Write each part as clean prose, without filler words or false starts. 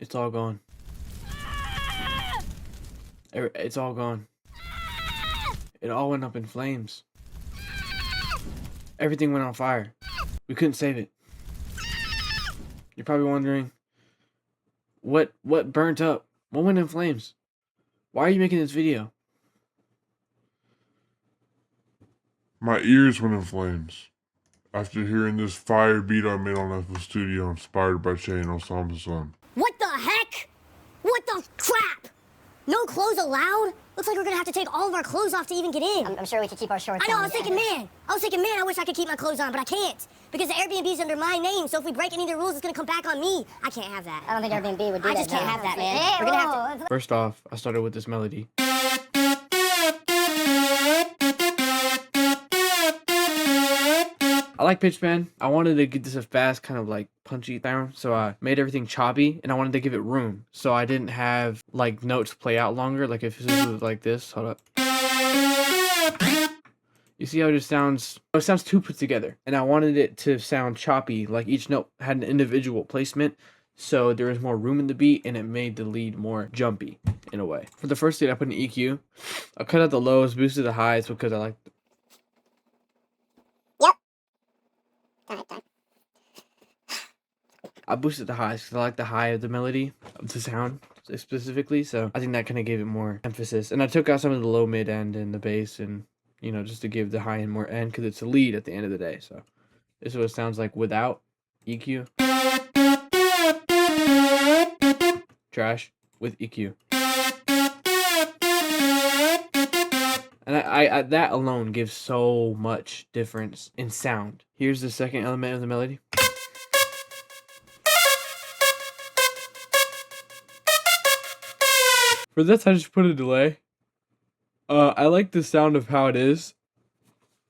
It's all gone. It's all gone. It all went up in flames. Everything went on fire. We couldn't save it. You're probably wondering, what burnt up? What went in flames? Why are you making this video? My ears went in flames after hearing this fire beat I made on FL Studio inspired by Chain Osama Sun. What the heck? What the crap? No clothes allowed? Looks like we're gonna have to take all of our clothes off to even get in. I'm sure we could keep our shorts I know, on. I was thinking, man, I wish I could keep my clothes on, but I can't. Because the Airbnb's under my name, so if we break any of the rules, it's gonna come back on me. I can't have that. I don't think Airbnb would do that. I just can't have that, man. Hey, We're gonna have to... First off, I started with this melody. I like pitch bend. I wanted to get this a fast, kind of like punchy sound, so I made everything choppy, and I wanted to give it room, so I didn't have like notes play out longer. Like if this was like this, hold up. You see how it just sounds? It sounds too put together, and I wanted it to sound choppy, like each note had an individual placement, so there was more room in the beat, and it made the lead more jumpy in a way. For the first lead, I put an EQ. I cut out the lows, boosted the highs because I like. I boosted the highs because I like the high of the melody, of the sound specifically, so I think that kind of gave it more emphasis. And I took out some of the low, mid, end, and the bass, and you know, just to give the high end more end because it's a lead at the end of the day. So this is what it sounds like without EQ. Trash with EQ. And I that alone gives so much difference in sound. Here's the second element of the melody. For this, I just put a delay. I like the sound of how it is.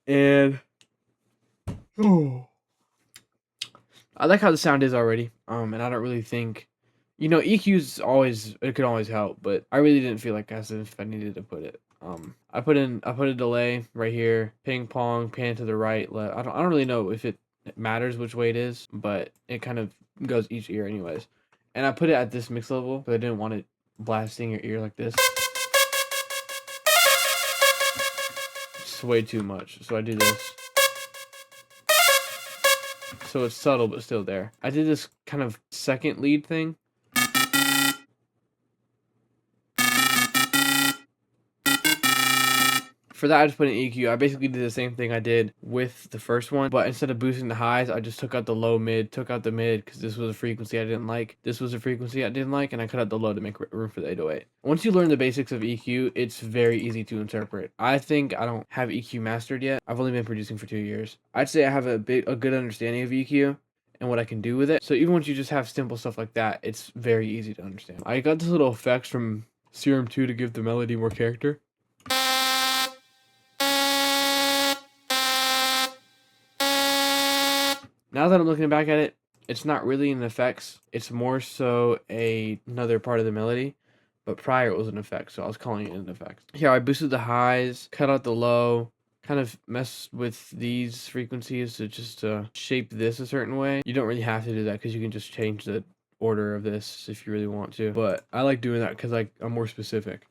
And I like how the sound is already. And I don't really think, you know, EQ's always, it could always help, but I really didn't feel like as if I needed to put it. I put a delay right here, ping pong, pan to the right, left. I don't really know if it matters which way it is, but it kind of goes each ear anyways. And I put it at this mix level because I didn't want it blasting your ear like this. It's way too much, so I do this. So it's subtle but still there. I did this kind of second lead thing. For that, I just put an EQ. I basically did the same thing I did with the first one, but instead of boosting the highs, I just took out the low mid, took out the mid because this was a frequency I didn't like. This was a frequency I didn't like, and I cut out the low to make room for the 808. Once you learn the basics of EQ, it's very easy to interpret. I think I don't have EQ mastered yet. I've only been producing for 2 years. I'd say I have a good understanding of EQ and what I can do with it. So even once you just have simple stuff like that, it's very easy to understand. I got this little effects from Serum 2 to give the melody more character. Now that I'm looking back at it, it's not really an effects. It's more so another part of the melody. But prior it was an effect, so I was calling it an effect. Here I boosted the highs, cut out the low, kind of messed with these frequencies to just shape this a certain way. You don't really have to do that because you can just change the order of this if you really want to. But I like doing that because I'm more specific.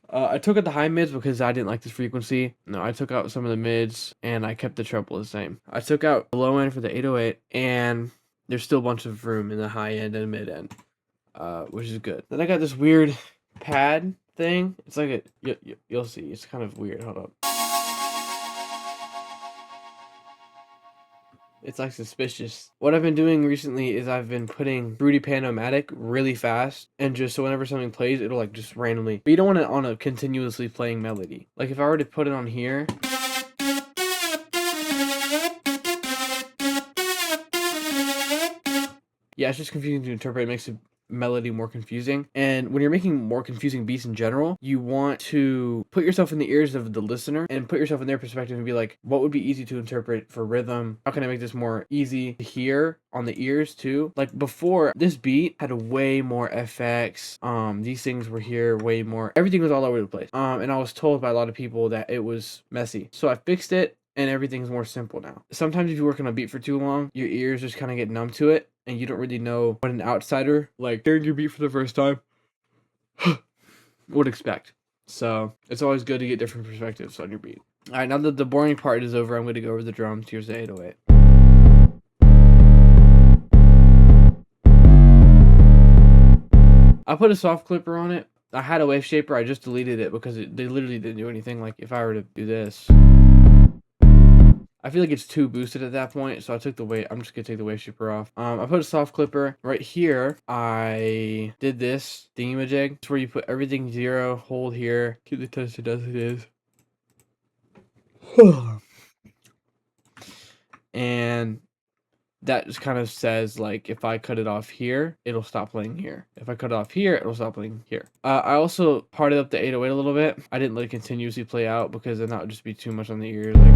I took out the high mids because I didn't like this frequency. No, I took out some of the mids and I kept the treble the same. I took out the low end for the 808 and there's still a bunch of room in the high end and mid end, which is good. Then I got this weird pad thing. It's like you'll see. It's kind of weird. Hold up. It's like suspicious. What I've been doing recently is I've been putting Fruity Pan-O-Matic really fast, and just so whenever something plays, it'll like just randomly. But you don't want it on a continuously playing melody. Like if I were to put it on here. Yeah, it's just confusing to interpret. It makes the melody more confusing. And when you're making more confusing beats in general, you want to put yourself in the ears of the listener and put yourself in their perspective and be like, what would be easy to interpret for rhythm? How can I make this more easy to hear on the ears too? Like before, this beat had way more FX. These things were here way more. Everything was all over the place. And I was told by a lot of people that it was messy. So I fixed it. And everything's more simple now. Sometimes if you work on a beat for too long, your ears just kind of get numb to it. and you don't really know what an outsider, like hearing your beat for the first time, would expect. So it's always good to get different perspectives on your beat. All right, now that the boring part is over, I'm going to go over the drums. Here's the 808. I put a soft clipper on it. I had a wave shaper. I just deleted it because they literally didn't do anything. Like if I were to do this, I feel like it's too boosted at that point. So I took the wave. I'm just gonna take the wave shaper off. I put a soft clipper right here. I did this thingamajig. It's where you put everything 0. Hold here. Keep the tester as it is. And that just kind of says, like, if I cut it off here, it'll stop playing here. If I cut it off here, it'll stop playing here. I also parted up the 808 a little bit. I didn't let it continuously play out because then that would just be too much on the ear. Like,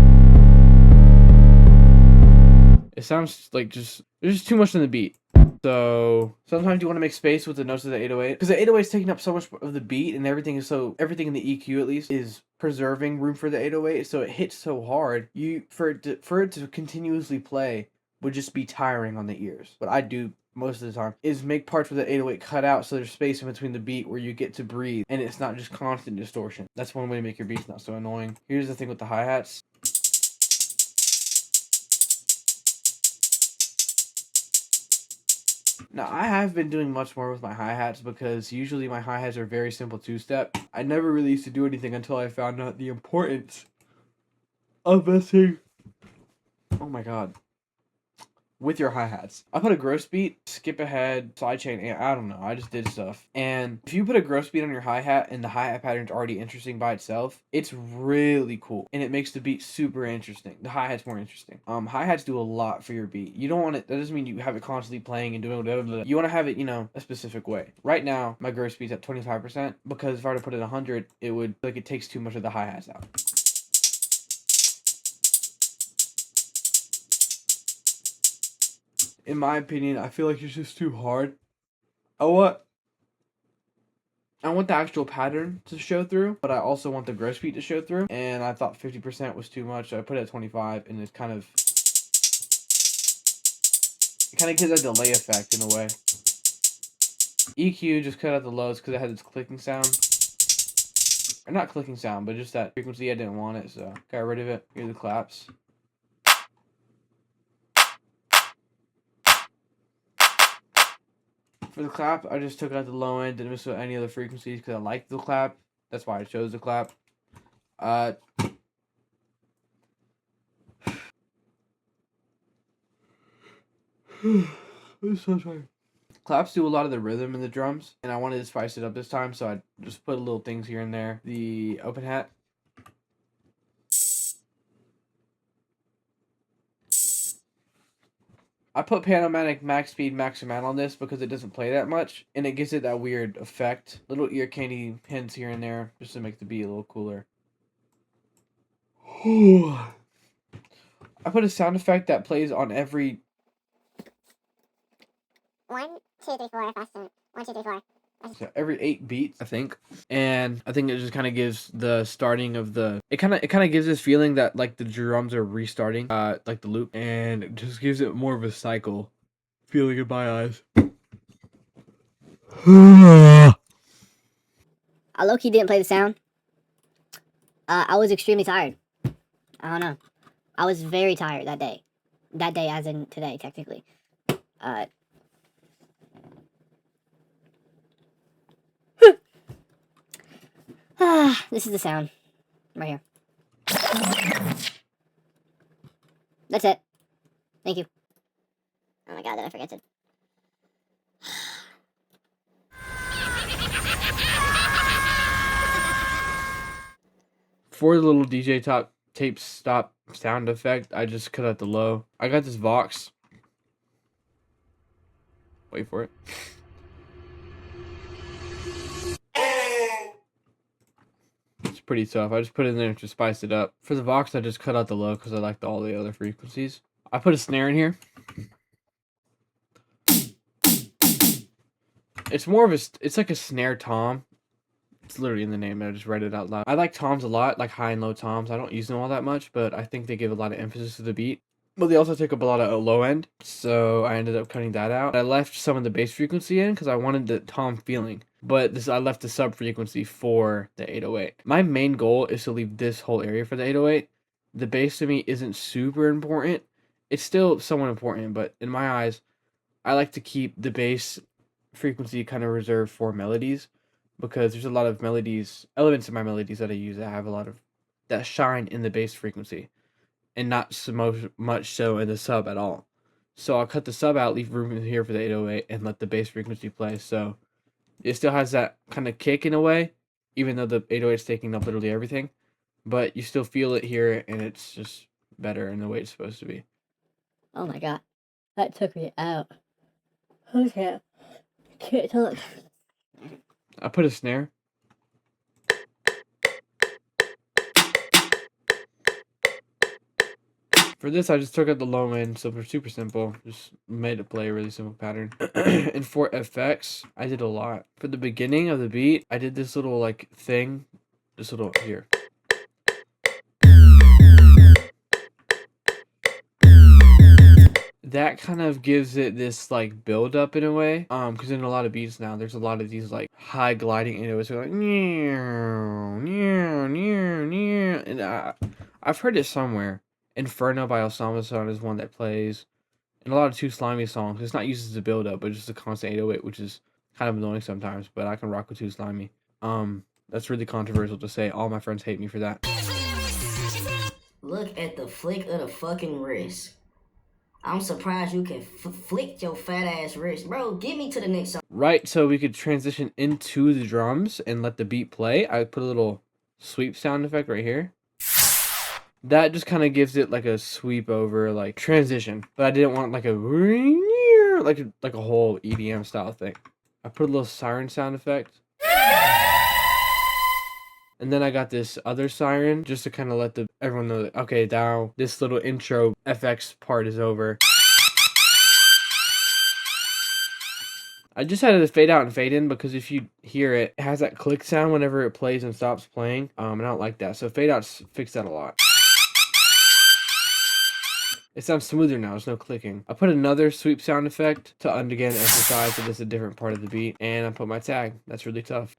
it sounds like there's just too much on the beat. So sometimes you want to make space with the notes of the 808 because the 808 is taking up so much of the beat, and everything in the EQ at least is preserving room for the 808. So it hits so hard, for it to continuously play would just be tiring on the ears. What I do most of the time is make parts with the 808 cut out so there's space in between the beat where you get to breathe and it's not just constant distortion. That's one way to make your beats not so annoying. Here's the thing with the hi-hats. Now, I have been doing much more with my hi-hats because usually my hi-hats are very simple two-step. I never really used to do anything until I found out the importance of messing. Oh my god. With your hi-hats. I put a gross beat, skip ahead, sidechain, I don't know, I just did stuff. And if you put a gross beat on your hi-hat and the hi-hat pattern's already interesting by itself, it's really cool. And it makes the beat super interesting. The hi-hat's more interesting. Hi-hats do a lot for your beat. You don't want it, that doesn't mean you have it constantly playing and doing whatever. You want to have it, a specific way. Right now, my gross beat's at 25% because if I were to put it 100, it would, it takes too much of the hi-hats out. In my opinion, I feel like it's just too hard. I want the actual pattern to show through, but I also want the gross beat to show through. And I thought 50% was too much, so I put it at 25, and it kind of gives a delay effect in a way. EQ just cut out the lows because it had this clicking sound. Or not clicking sound, but just that frequency. I didn't want it, so got rid of it. Here are the claps. For the clap, I just took out the low end, didn't mess with any other frequencies because I liked the clap. That's why I chose the clap. I'm so sorry. Claps do a lot of the rhythm in the drums, and I wanted to spice it up this time, so I just put little things here and there. The open hat. I put Panomatic Max Speed Max Amount on this because it doesn't play that much, and it gives it that weird effect. Little ear candy pins here and there, just to make the beat a little cooler. I put a sound effect that plays on every... 1, 2, 3, 4, faster. 1, 2, 3, 4. So every 8 beats, I think. And I think it just kind of gives the starting of the... It kind of gives this feeling that, like, the drums are restarting, like the loop. And it just gives it more of a cycle feeling in my eyes. I low-key didn't play the sound. I was extremely tired. I don't know. I was very tired that day. That day as in today, technically. This is the sound. Right here. That's it. Thank you. Oh my god, did I forget to... For the little DJ tape stop sound effect, I just cut out the low. I got this Vox. Wait for it. It's pretty tough. I just put it in there to spice it up. For the Vox, I just cut out the low because I liked all the other frequencies. I put a snare in here. It's more of a... It's like a snare tom. It's literally in the name. I just read it out loud. I like toms a lot, like high and low toms. I don't use them all that much, but I think they give a lot of emphasis to the beat. but they also take up a lot of low end, so I ended up cutting that out. I left some of the bass frequency in because I wanted the tom feeling, but I left the sub frequency for the 808. My main goal is to leave this whole area for the 808. The bass to me isn't super important. It's still somewhat important, but in my eyes, I like to keep the bass frequency kind of reserved for melodies, because there's a lot of elements in my melodies that I use that have a lot of that shine in the bass frequency, and not so much so in the sub at all. So I'll cut the sub out, leave room in here for the 808, and let the bass frequency play. So it still has that kind of kick in a way, even though the 808 is taking up literally everything. But you still feel it here, and it's just better in the way it's supposed to be. Oh my god, that took me out. Okay, can't talk. I put a snare. For this, I just took out the low end, so it's super simple. Just made it play a really simple pattern. And for effects, I did a lot. For the beginning of the beat, I did this little like thing, this little here. That kind of gives it this like build up in a way. Because in a lot of beats now, there's a lot of these like high gliding 808s. So like, and I've heard it somewhere. Inferno by Osama is one that plays in a lot of Too Slimy songs. It's not used as a build up, but just a constant 808, which is kind of annoying sometimes. But I can rock with Too Slimy. That's really controversial to say. All my friends hate me for that. Look at the flick of the fucking wrist. I'm surprised you can flick your fat ass wrist. Bro, get me to the next song. Right, so we could transition into the drums and let the beat play. I put a little sweep sound effect right here. That just kind of gives it like a sweep over, like transition. But I didn't want like a like a whole EDM style thing. I put a little siren sound effect. And then I got this other siren just to kind of let everyone know that, okay, now this little intro FX part is over. I just had to fade out and fade in because if you hear it, it has that click sound whenever it plays and stops playing. And I don't like that. So fade outs fix that a lot. It sounds smoother now, there's no clicking. I put another sweep sound effect to again emphasize that it's a different part of the beat. And I put my tag. That's really tough.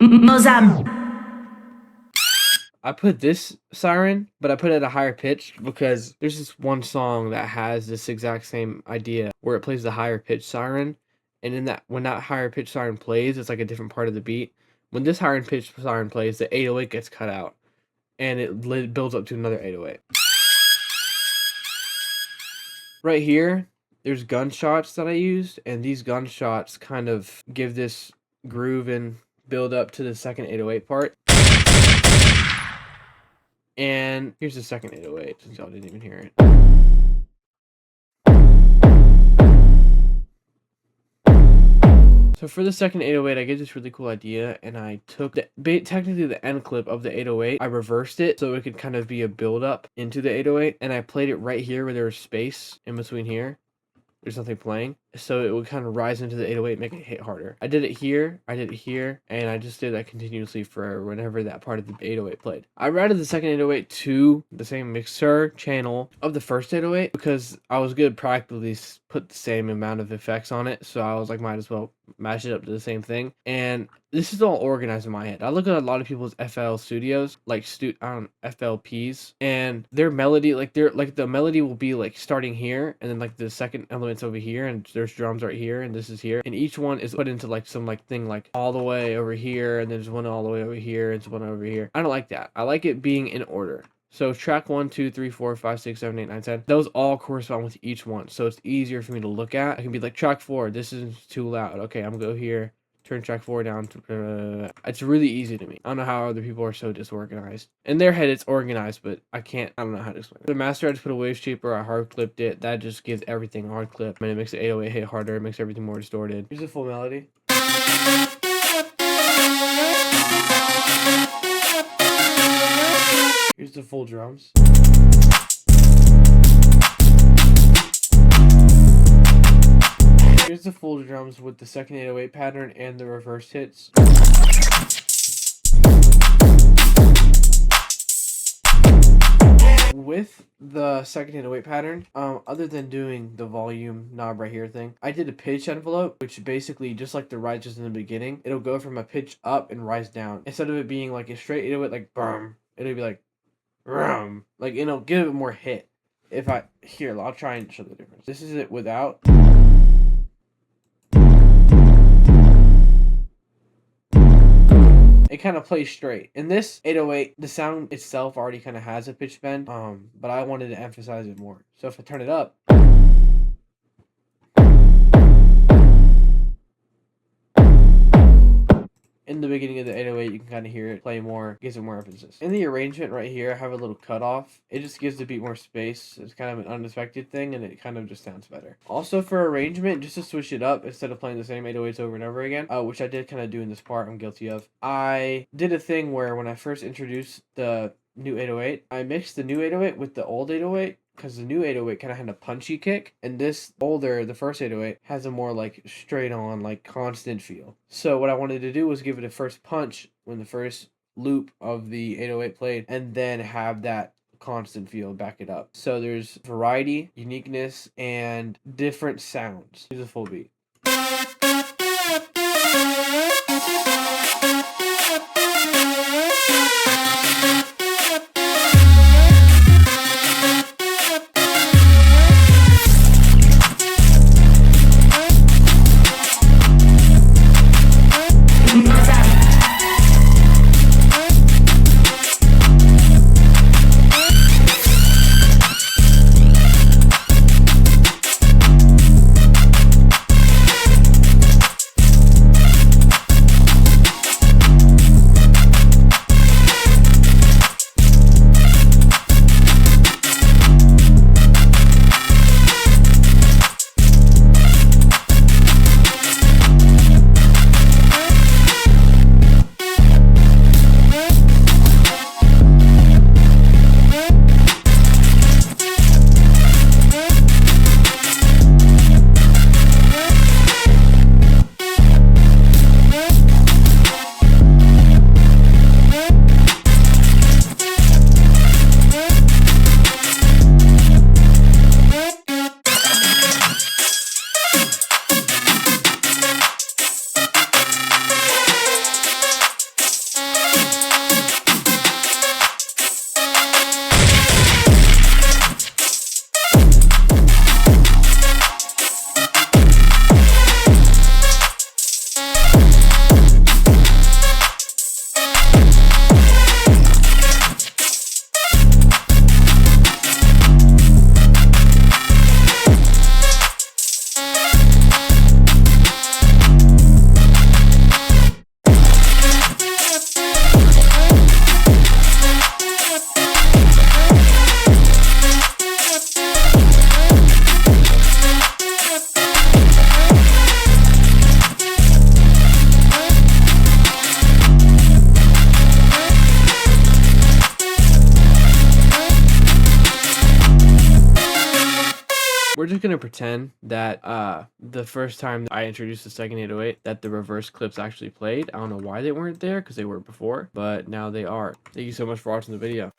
I put this siren, but I put it at a higher pitch because there's this one song that has this exact same idea where it plays the higher pitch siren. And in that, when that higher pitch siren plays, it's like a different part of the beat. When this higher pitch siren plays, the 808 gets cut out and it builds up to another 808. Right here, there's gunshots that I used, and these gunshots kind of give this groove and build up to the second 808 part. And here's the second 808, since y'all didn't even hear it. So for the second 808, I get this really cool idea, and I took technically the end clip of the 808, I reversed it so it could kind of be a build up into the 808, and I played it right here where there was space in between here. There's nothing playing, so it would kind of rise into the 808 and make it hit harder. I did it here, and I just did that continuously for whenever that part of the 808 played. I routed the second 808 to the same mixer channel of the first 808 because I was going to practically put the same amount of effects on it, so I was like, might as well mash it up to the same thing. And this is all organized in my head. I look at a lot of people's FL Studios, like FLPs, and their melody, the melody will be like starting here, and then like the second element's over here, and there's drums right here, and this is here, and each one is put into like some like thing like all the way over here, and there's one all the way over here, and one over here. I don't like that. I like it being in order. So track 1, 2, 3, 4, 5, 6, 7, 8, 9, 10. Those all correspond with each one. So it's easier for me to look at. I can be like, track 4, this is too loud. Okay, I'm gonna go here, turn track 4 down to it's really easy to me. I don't know how other people are so disorganized. In their head it's organized, but I don't know how to explain it. The master, I just put a wave shaper, I hard clipped it. That just gives everything a hard clip. And it makes the 808 hit harder, it makes everything more distorted. Here's the full melody. Here's the full drums. Here's the full drums with the second 808 pattern and the reverse hits. With the second 808 pattern, other than doing the volume knob right here thing, I did a pitch envelope, which basically, just like the rises in the beginning, it'll go from a pitch up and rise down. Instead of it being like a straight 808, like bum, it'll be like rum, like it'll give it more hit. If I here, I'll try and show the difference. This is it without. It kind of plays straight. In this 808, the sound itself already kind of has a pitch bend, but I wanted to emphasize it more. So if I turn it up, in the beginning of the 808, you can kind of hear it play more, gives it more emphasis. In the arrangement right here, I have a little cutoff. It just gives the beat more space. It's kind of an unexpected thing, and it kind of just sounds better. Also for arrangement, just to switch it up, instead of playing the same 808s over and over again, which I did kind of do in this part, I'm guilty of. I did a thing where when I first introduced the new 808, I mixed the new 808 with the old 808, because the new 808 kind of had a punchy kick, and this older, the first 808, has a more like straight on, like constant feel. So what I wanted to do was give it a first punch when the first loop of the 808 played, and then have that constant feel back it up. So there's variety, uniqueness, and different sounds. Here's a full beat. We're just going to pretend that the first time I introduced the second 808 that the reverse clips actually played. I don't know why they weren't there, because they were before, but now they are. Thank you so much for watching the video.